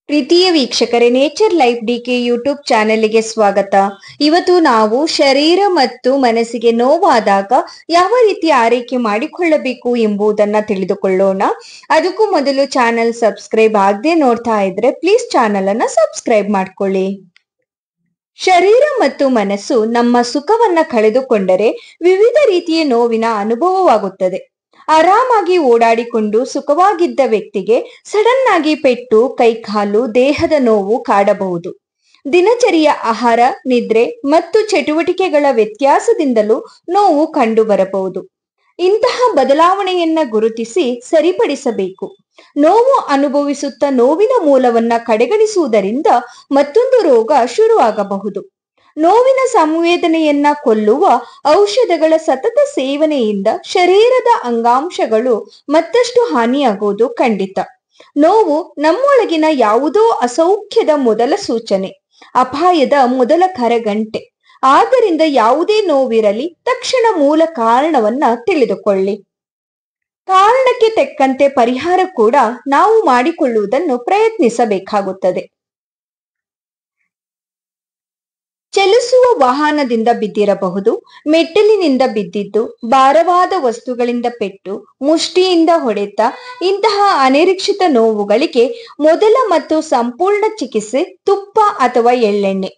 ಪ್ರೀತಿಯ ವೀಕ್ಷಕರೇ, nature life DK YouTube ಚಾನೆಲ್ಗೆ ಸ್ವಾಗತ. ಇವತ್ತು ನಾವು ಶರೀರ ಮತ್ತು ಮನಸ್ಸಿಗೆ ನೋವಾದಾಗ ಯಾವ ರೀತಿ ಆರೈಕೆ ಮಾಡಿಕೊಳ್ಳಬೇಕು ಎಂಬುದನ್ನ ತಿಳಿದುಕೊಳ್ಳೋಣ. ಅದಕ್ಕೂ ಮೊದಲು ಚಾನೆಲ್ ಸಬ್ಸ್ಕ್ರೈಬ್ ಆಗದೆ ನೋಡ್ತಾ ಇದ್ರೆ ಪ್ಲೀಸ್ ಚಾನೆಲ್ ಅನ್ನ ಸಬ್ಸ್ಕ್ರೈಬ್ ಮಾಡ್ಕೊಳ್ಳಿ. ಶರೀರ ಮತ್ತು ಮನಸ್ಸು ನಮ್ಮ ಸುಖವನ್ನ ಕಳೆದುಕೊಂಡರೆ ವಿವಿಧ ರೀತಿಯ ನೋವಿನ ಅನುಭವವಾಗುತ್ತದೆ. ಆರಾಮಾಗಿ ಓಡಾಡಿಕೊಂಡು ಸುಖವಾಗಿದ್ದ ವ್ಯಕ್ತಿಗೆ ಸಡನ್ ಆಗಿ ಪೆಟ್ಟು, ಕೈಕಾಲು, ದೇಹದ ನೋವು ಕಾಡಬಹುದು. ದಿನಚರಿಯ ಆಹಾರ, ನಿದ್ರೆ ಮತ್ತು ಚಟುವಟಿಕೆಗಳ ವ್ಯತ್ಯಾಸದಿಂದಲೂ ನೋವು ಕಂಡು ಬರಬಹುದು. ಇಂತಹ ಬದಲಾವಣೆಯನ್ನ ಗುರುತಿಸಿ ಸರಿಪಡಿಸಬೇಕು. ನೋವು ಅನುಭವಿಸುತ್ತಾ ನೋವಿನ ಮೂಲವನ್ನ ಕಡೆಗಣಿಸುವುದರಿಂದ ಮತ್ತೊಂದು ರೋಗ ಶುರುವಾಗಬಹುದು. ನೋವಿನ ಸಂವೇದನೆಯನ್ನ ಕೊಲ್ಲುವ ಔಷಧಗಳ ಸತತ ಸೇವನೆಯಿಂದ ಶರೀರದ ಅಂಗಾಂಶಗಳು ಮತ್ತಷ್ಟು ಹಾನಿಯಾಗುವುದು ಖಂಡಿತ. ನೋವು ನಮ್ಮೊಳಗಿನ ಯಾವುದೋ ಅಸೌಖ್ಯದ ಮೊದಲ ಸೂಚನೆ, ಅಪಾಯದ ಮೊದಲ ಕರೆಗಂಟೆ. ಆದ್ದರಿಂದ ಯಾವುದೇ ನೋವಿರಲಿ ತಕ್ಷಣ ಮೂಲ ಕಾರಣವನ್ನ ತಿಳಿದುಕೊಳ್ಳಿ. ಕಾರಣಕ್ಕೆ ತಕ್ಕಂತೆ ಪರಿಹಾರ ಕೂಡ ನಾವು ಮಾಡಿಕೊಳ್ಳುವುದನ್ನು ಪ್ರಯತ್ನಿಸಬೇಕಾಗುತ್ತದೆ. ಚಲಿಸುವ ವಾಹನದಿಂದ ಬಿದ್ದಿರಬಹುದು, ಮೆಟ್ಟಿಲಿನಿಂದ ಬಿದ್ದಿದ್ದು, ಭಾರವಾದ ವಸ್ತುಗಳಿಂದ ಪೆಟ್ಟು, ಮುಷ್ಟಿಯಿಂದ ಹೊಡೆತ. ಇಂತಹ ಅನಿರೀಕ್ಷಿತ ನೋವುಗಳಿಗೆ ಮೊದಲ ಮತ್ತು ಸಂಪೂರ್ಣ ಚಿಕಿತ್ಸೆ ತುಪ್ಪ ಅಥವಾ ಎಳ್ಳೆಣ್ಣೆ.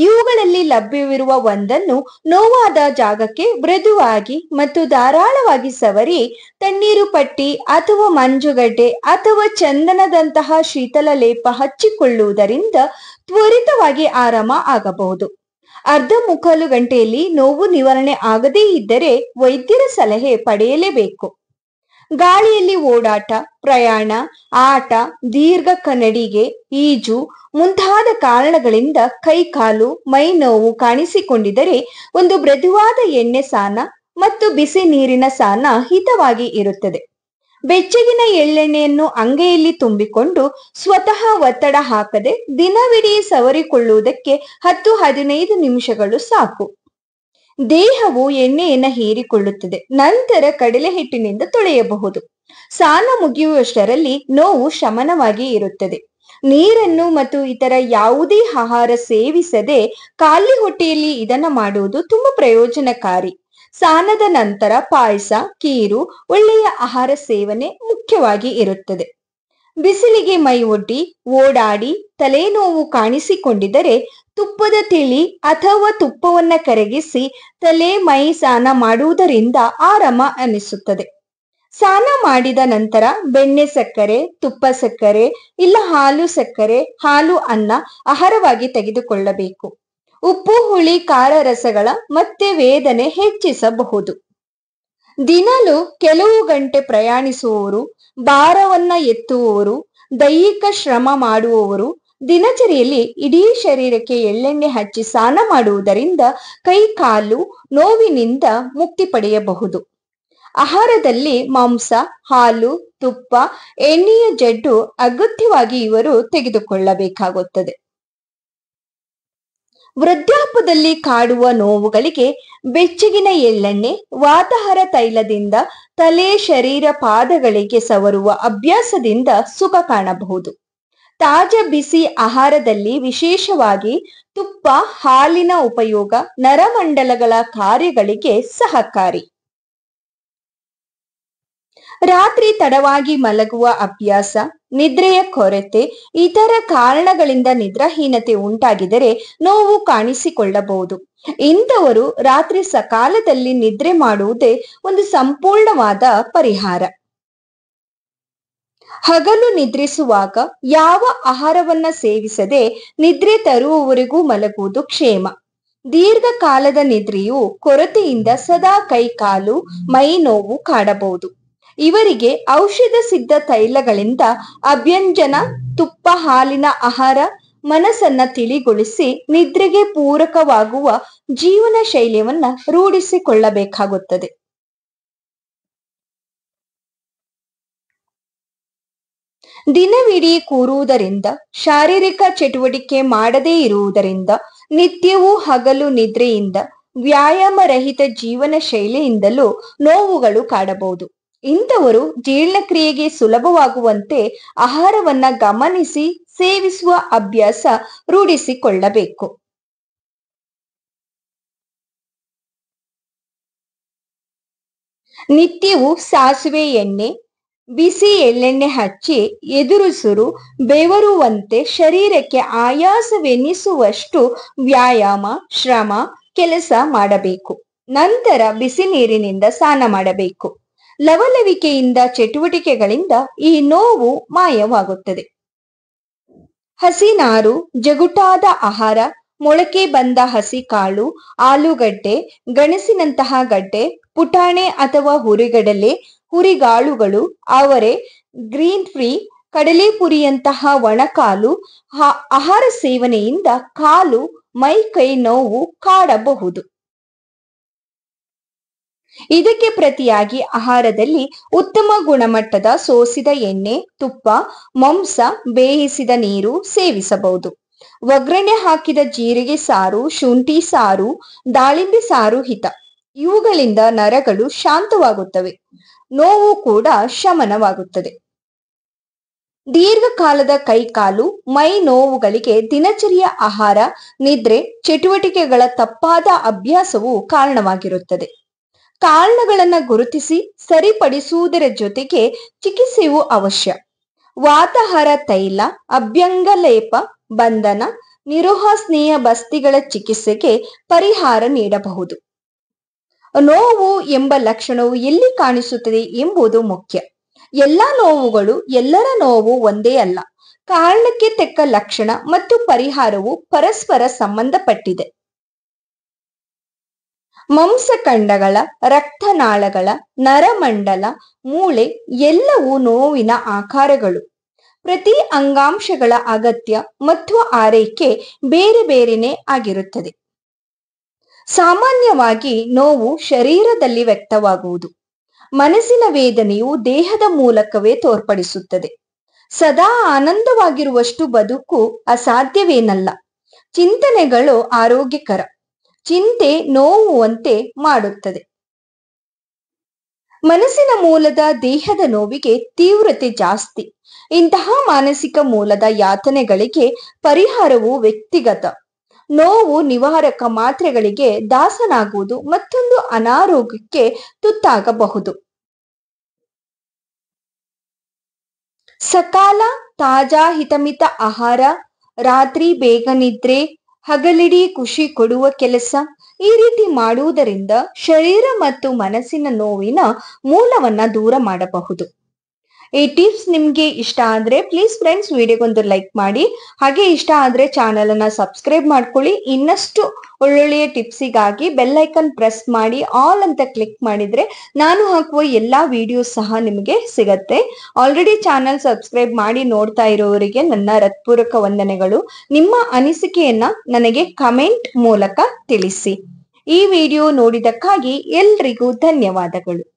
ಇವುಗಳಲ್ಲಿ ಲಭ್ಯವಿರುವ ಒಂದನ್ನು ನೋವಾದ ಜಾಗಕ್ಕೆ ಮೃದುವಾಗಿ ಮತ್ತು ಧಾರಾಳವಾಗಿ ಸವರಿ ತಣ್ಣೀರು ಪಟ್ಟಿ ಅಥವಾ ಮಂಜುಗಡ್ಡೆ ಅಥವಾ ಚಂದನದಂತಹ ಶೀತಲ ಲೇಪ ಹಚ್ಚಿಕೊಳ್ಳುವುದರಿಂದ ತ್ವರಿತವಾಗಿ ಆರಾಮ ಆಗಬಹುದು. ಅರ್ಧ ಮುಕ್ಕಾಲು ಗಂಟೆಯಲ್ಲಿ ನೋವು ನಿವಾರಣೆ ಆಗದೇ ಇದ್ದರೆ ವೈದ್ಯರ ಸಲಹೆ ಪಡೆಯಲೇಬೇಕು. ಗಾಳಿಯಲ್ಲಿ ಓಡಾಟ, ಪ್ರಯಾಣ, ಆಟ, ದೀರ್ಘ ನಡಿಗೆ, ಈಜು ಮುಂತಾದ ಕಾರಣಗಳಿಂದ ಕೈಕಾಲು, ಮೈ ನೋವು ಕಾಣಿಸಿಕೊಂಡಿದ್ದರೆ ಒಂದು ಮೃದುವಾದ ಎಣ್ಣೆ ಸ್ನಾನ ಮತ್ತು ಬಿಸಿ ನೀರಿನ ಸ್ನಾನ ಹಿತವಾಗಿ ಇರುತ್ತದೆ. ಬೆಚ್ಚಗಿನ ಎಳ್ಳೆಣ್ಣೆಯನ್ನು ಅಂಗೈಯಲ್ಲಿ ತುಂಬಿಕೊಂಡು ಸ್ವತಃ ಒತ್ತಡ ಹಾಕದೆ ದಿನವಿಡೀ ಸವರಿಕೊಳ್ಳುವುದಕ್ಕೆ 10-15 ನಿಮಿಷಗಳು ಸಾಕು. ದೇಹವು ಎಣ್ಣೆಯನ್ನ ಹೀರಿಕೊಳ್ಳುತ್ತದೆ. ನಂತರ ಕಡಲೆ ಹಿಟ್ಟಿನಿಂದ ತೊಳೆಯಬಹುದು. ಸ್ನಾನ ಮುಗಿಯುವಷ್ಟರಲ್ಲಿ ನೋವು ಶಮನವಾಗಿ ಇರುತ್ತದೆ. ನೀರನ್ನು ಮತ್ತು ಇತರ ಯಾವುದೇ ಆಹಾರ ಸೇವಿಸದೆ ಖಾಲಿ ಹೊಟ್ಟೆಯಲ್ಲಿ ಇದನ್ನ ಮಾಡುವುದು ತುಂಬಾ ಪ್ರಯೋಜನಕಾರಿ. ಸ್ನಾನದ ನಂತರ ಪಾಯಸ, ಕೀರು, ಒಳ್ಳೆಯ ಆಹಾರ ಸೇವನೆ ಮುಖ್ಯವಾಗಿ ಇರುತ್ತದೆ. ಬಿಸಿಲಿಗೆ ಮೈ ಒಡ್ಡಿ ಓಡಾಡಿ ತಲೆನೋವು ಕಾಣಿಸಿಕೊಂಡಿದ್ದರೆ ತುಪ್ಪದ ತಿಳಿ ಅಥವಾ ತುಪ್ಪವನ್ನ ಕರಗಿಸಿ ತಲೆ ಮೈ ಸ್ನಾನ ಮಾಡುವುದರಿಂದ ಆರಾಮ ಅನಿಸುತ್ತದೆ. ಸ್ನಾನ ಮಾಡಿದ ನಂತರ ಬೆಣ್ಣೆ ಸಕ್ಕರೆ, ತುಪ್ಪ ಸಕ್ಕರೆ ಇಲ್ಲ ಹಾಲು ಸಕ್ಕರೆ, ಹಾಲು ಅನ್ನ ಆಹಾರವಾಗಿ ತೆಗೆದುಕೊಳ್ಳಬೇಕು. ಉಪ್ಪು, ಹುಳಿ, ಖಾರ ರಸಗಳ ಮತ್ತೆ ವೇದನೆ ಹೆಚ್ಚಿಸಬಹುದು. ದಿನಲೂ ಕೆಲವು ಗಂಟೆ ಪ್ರಯಾಣಿಸುವವರು, ಭಾರವನ್ನ ಎತ್ತುವವರು, ದೈಹಿಕ ಶ್ರಮ ಮಾಡುವವರು ದಿನಚರಿಯಲ್ಲಿ ಇಡೀ ಶರೀರಕ್ಕೆ ಎಳ್ಳೆಣ್ಣೆ ಹಚ್ಚಿ ಸ್ನಾನ ಮಾಡುವುದರಿಂದ ಕೈ ಕಾಲು ನೋವಿನಿಂದ ಮುಕ್ತಿ ಪಡೆಯಬಹುದು. ಆಹಾರದಲ್ಲಿ ಮಾಂಸ, ಹಾಲು, ತುಪ್ಪ, ಎಣ್ಣೆಯ ಜಡ್ಡು ಅಗತ್ಯವಾಗಿ ಇವರು ತೆಗೆದುಕೊಳ್ಳಬೇಕಾಗುತ್ತದೆ. ವೃದ್ಧಾಪ್ಯದಲ್ಲಿ ಕಾಡುವ ನೋವುಗಳಿಗೆ ಬೆಚ್ಚಗಿನ ಎಳ್ಳೆಣ್ಣೆ, ವಾತಾಹಾರ ತೈಲದಿಂದ ತಲೆ, ಶರೀರ, ಪಾದಗಳಿಗೆ ಸವರುವ ಅಭ್ಯಾಸದಿಂದ ಸುಖ ಕಾಣಬಹುದು. ತಾಜಾ ಬಿಸಿ ಆಹಾರದಲ್ಲಿ ವಿಶೇಷವಾಗಿ ತುಪ್ಪ, ಹಾಲಿನ ಉಪಯೋಗ ನರಮಂಡಲಗಳ ಕಾರ್ಯಗಳಿಗೆ ಸಹಕಾರಿ. ರಾತ್ರಿ ತಡವಾಗಿ ಮಲಗುವ ಅಭ್ಯಾಸ, ನಿದ್ರೆಯ ಕೊರತೆ, ಇತರ ಕಾರಣಗಳಿಂದ ನಿದ್ರಾಹೀನತೆ ಉಂಟಾಗಿದರೆ ನೋವು ಕಾಣಿಸಿಕೊಳ್ಳಬಹುದು. ಇಂಥವರು ರಾತ್ರಿ ಸಕಾಲದಲ್ಲಿ ನಿದ್ರೆ ಮಾಡುವುದೇ ಒಂದು ಸಂಪೂರ್ಣವಾದ ಪರಿಹಾರ. ಹಗಲು ನಿದ್ರಿಸುವಾಗ ಯಾವ ಆಹಾರವನ್ನ ಸೇವಿಸದೆ ನಿದ್ರೆ ತರುವವರೆಗೂ ಮಲಗುವುದು ಕ್ಷೇಮ. ದೀರ್ಘಕಾಲದ ನಿದ್ರೆಯು ಕೊರತೆಯಿಂದ ಸದಾ ಕೈ ಕಾಲು, ಮೈ ನೋವು ಕಾಡಬಹುದು. ಇವರಿಗೆ ಔಷಧ ಸಿದ್ಧ ತೈಲಗಳಿಂದ ಅಭ್ಯಂಜನ, ತುಪ್ಪ, ಹಾಲಿನ ಆಹಾರ ಮನಸ್ಸನ್ನ ತಿಳಿಗೊಳಿಸಿ ನಿದ್ರೆಗೆ ಪೂರಕವಾಗುವ ಜೀವನ ಶೈಲಿಯನ್ನ ರೂಢಿಸಿಕೊಳ್ಳಬೇಕಾಗುತ್ತದೆ. ದಿನವಿಡೀ ಕೂರುವುದರಿಂದ, ಶಾರೀರಿಕ ಚಟುವಟಿಕೆ ಮಾಡದೇ ಇರುವುದರಿಂದ, ನಿತ್ಯವೂ ಹಗಲು ನಿದ್ರೆಯಿಂದ, ವ್ಯಾಯಾಮ ರಹಿತ ಜೀವನ ಶೈಲಿಯಿಂದಲೂ ನೋವುಗಳು ಕಾಡಬಹುದು. ಇಂಥವರು ಜೀರ್ಣಕ್ರಿಯೆಗೆ ಸುಲಭವಾಗುವಂತೆ ಆಹಾರವನ್ನ ಗಮನಿಸಿ ಸೇವಿಸುವ ಅಭ್ಯಾಸ ರೂಢಿಸಿಕೊಳ್ಳಬೇಕು. ನಿತ್ಯವೂ ಸಾಸಿವೆ ಎಣ್ಣೆ, ಬಿಸಿ ಎಳ್ಳೆಣ್ಣೆ ಹಚ್ಚಿ ಎದುರುಸುರು ಬೆವರುವಂತೆ ಶರೀರಕ್ಕೆ ಆಯಾಸವೆನಿಸುವಷ್ಟು ವ್ಯಾಯಾಮ, ಶ್ರಮ, ಕೆಲಸ ಮಾಡಬೇಕು. ನಂತರ ಬಿಸಿ ನೀರಿನಿಂದ ಸ್ನಾನ ಮಾಡಬೇಕು. ಲವಲವಿಕೆಯಿಂದ ಚಟುವಟಿಕೆಗಳಿಂದ ಈ ನೋವು ಮಾಯವಾಗುತ್ತದೆ. ಹಸಿನಾರು, ಜಗುಟಾದ ಆಹಾರ, ಮೊಳಕೆ ಬಂದ ಹಸಿ ಕಾಳು, ಆಲೂಗಡ್ಡೆ, ಗೆಣಸಿನಂತಹ ಗಡ್ಡೆ, ಪುಟಾಣೆ ಅಥವಾ ಹುರಿಗಡಲೆ, ಹುರಿಗಾಳುಗಳು, ಅವರೆ, ಗ್ರೀನ್ ಫ್ರೀ, ಕಡಲೆಪುರಿಯಂತಹ ಒಣಕಾಲು ಆಹಾರ ಸೇವನೆಯಿಂದ ಕಾಲು, ಮೈಕೈ ನೋವು ಕಾಡಬಹುದು. ಇದಕ್ಕೆ ಪ್ರತಿಯಾಗಿ ಆಹಾರದಲ್ಲಿ ಉತ್ತಮ ಗುಣಮಟ್ಟದ ಸೋಸಿದ ಎಣ್ಣೆ, ತುಪ್ಪ, ಮಾಂಸ, ಬೇಯಿಸಿದ ನೀರು ಸೇವಿಸಬಹುದು. ಒಗ್ಗರಣೆ ಹಾಕಿದ ಜೀರಿಗೆ ಸಾರು, ಶುಂಠಿ ಸಾರು, ದಾಳಿಂಬೆ ಸಾರು ಹಿತ. ಇವುಗಳಿಂದ ನರಗಳು ಶಾಂತವಾಗುತ್ತವೆ, ನೋವು ಕೂಡ ಶಮನವಾಗುತ್ತದೆ. ದೀರ್ಘಕಾಲದ ಕೈಕಾಲು, ಮೈ ನೋವುಗಳಿಗೆ ದಿನಚರಿಯ ಆಹಾರ, ನಿದ್ರೆ, ಚಟುವಟಿಕೆಗಳ ತಪ್ಪಾದ ಅಭ್ಯಾಸವು ಕಾರಣವಾಗಿರುತ್ತದೆ. ಕಾರಣಗಳನ್ನು ಗುರುತಿಸಿ ಸರಿಪಡಿಸುವುದರ ಜೊತೆಗೆ ಚಿಕಿತ್ಸೆಯು ಅವಶ್ಯ. ವಾತಾಹಾರ ತೈಲ, ಅಭ್ಯಂಗ ಲೇಪ, ಬಂಧನ, ನಿರೋಹ ಸ್ನೇಹ ಬಸ್ತಿಗಳ ಚಿಕಿತ್ಸೆಗೆ ಪರಿಹಾರ ನೀಡಬಹುದು. ನೋವು ಎಂಬ ಲಕ್ಷಣವು ಎಲ್ಲಿ ಕಾಣಿಸುತ್ತದೆ ಎಂಬುದು ಮುಖ್ಯ. ಎಲ್ಲಾ ನೋವುಗಳು, ಎಲ್ಲರ ನೋವು ಒಂದೇ ಅಲ್ಲ. ಕಾರಣಕ್ಕೆ ತಕ್ಕ ಲಕ್ಷಣ ಮತ್ತು ಪರಿಹಾರವು ಪರಸ್ಪರ ಸಂಬಂಧಪಟ್ಟಿದೆ. ಮಾಂಸಖಂಡಗಳ, ರಕ್ತನಾಳಗಳ, ನರಮಂಡಲ, ಮೂಳೆ ಎಲ್ಲವೂ ನೋವಿನ ಆಕಾರಗಳು. ಪ್ರತಿ ಅಂಗಾಂಶಗಳ ಅಗತ್ಯ ಮತ್ತು ಆರೈಕೆ ಬೇರೆ ಬೇರೆನೇ ಆಗಿರುತ್ತದೆ. ಸಾಮಾನ್ಯವಾಗಿ ನೋವು ಶರೀರದಲ್ಲಿ ವ್ಯಕ್ತವಾಗುವುದು. ಮನಸ್ಸಿನ ವೇದನೆಯು ದೇಹದ ಮೂಲಕವೇ ತೋರ್ಪಡಿಸುತ್ತದೆ. ಸದಾ ಆನಂದವಾಗಿರುವಷ್ಟು ಬದುಕು ಅಸಾಧ್ಯವೇನಲ್ಲ. ಚಿಂತನೆಗಳು ಆರೋಗ್ಯಕರ. ಚಿಂತೆ ನೋವುವಂತೆ ಮಾಡುತ್ತದೆ. ಮನಸ್ಸಿನ ಮೂಲದ ದೇಹದ ನೋವಿಗೆ ತೀವ್ರತೆ ಜಾಸ್ತಿ. ಇಂತಹ ಮಾನಸಿಕ ಮೂಲದ ಯಾತನೆಗಳಿಗೆ ಪರಿಹಾರವು ವ್ಯಕ್ತಿಗತ. ನೋವು ನಿವಾರಕ ಮಾತ್ರೆಗಳಿಗೆ ದಾಸನಾಗುವುದು ಮತ್ತೊಂದು ಅನಾರೋಗ್ಯಕ್ಕೆ ತುತ್ತಾಗಬಹುದು. ಸಕಾಲ ತಾಜಾ ಹಿತಮಿತ ಆಹಾರ, ರಾತ್ರಿ ಬೇಗ ನಿದ್ರೆ, ಹಗಲಿಡೀ ಖುಷಿ ಕೊಡುವ ಕೆಲಸ, ಈ ರೀತಿ ಮಾಡುವುದರಿಂದ ಶರೀರ ಮತ್ತು ಮನಸ್ಸಿನ ನೋವಿನ ಮೂಲವನ್ನ ದೂರ ಮಾಡಬಹುದು. ಈ ಟಿಪ್ಸ್ ನಿಮ್ಗೆ ಇಷ್ಟ ಆದ್ರೆ ಪ್ಲೀಸ್ ಫ್ರೆಂಡ್ಸ್ ವಿಡಿಯೋಗೊಂದು ಲೈಕ್ ಮಾಡಿ. ಹಾಗೆ ಇಷ್ಟ ಆದ್ರೆ ಚಾನಲ್ ಅನ್ನ ಸಬ್ಸ್ಕ್ರೈಬ್ ಮಾಡ್ಕೊಳ್ಳಿ. ಇನ್ನಷ್ಟು ಒಳ್ಳೊಳ್ಳೆಯ ಟಿಪ್ಸಿಗಾಗಿ ಬೆಲ್ ಐಕನ್ ಪ್ರೆಸ್ ಮಾಡಿ ಆಲ್ ಅಂತ ಕ್ಲಿಕ್ ಮಾಡಿದ್ರೆ ನಾನು ಹಾಕುವ ಎಲ್ಲಾ ವಿಡಿಯೋಸ್ ಸಹ ನಿಮಗೆ ಸಿಗತ್ತೆ. ಆಲ್ರೆಡಿ ಚಾನಲ್ ಸಬ್ಸ್ಕ್ರೈಬ್ ಮಾಡಿ ನೋಡ್ತಾ ಇರೋರಿಗೆ ನನ್ನ ಹೃತ್ಪೂರ್ವಕ ವಂದನೆಗಳು. ನಿಮ್ಮ ಅನಿಸಿಕೆಯನ್ನ ನನಗೆ ಕಮೆಂಟ್ ಮೂಲಕ ತಿಳಿಸಿ. ಈ ವಿಡಿಯೋ ನೋಡಿದಕ್ಕಾಗಿ ಎಲ್ರಿಗೂ ಧನ್ಯವಾದಗಳು.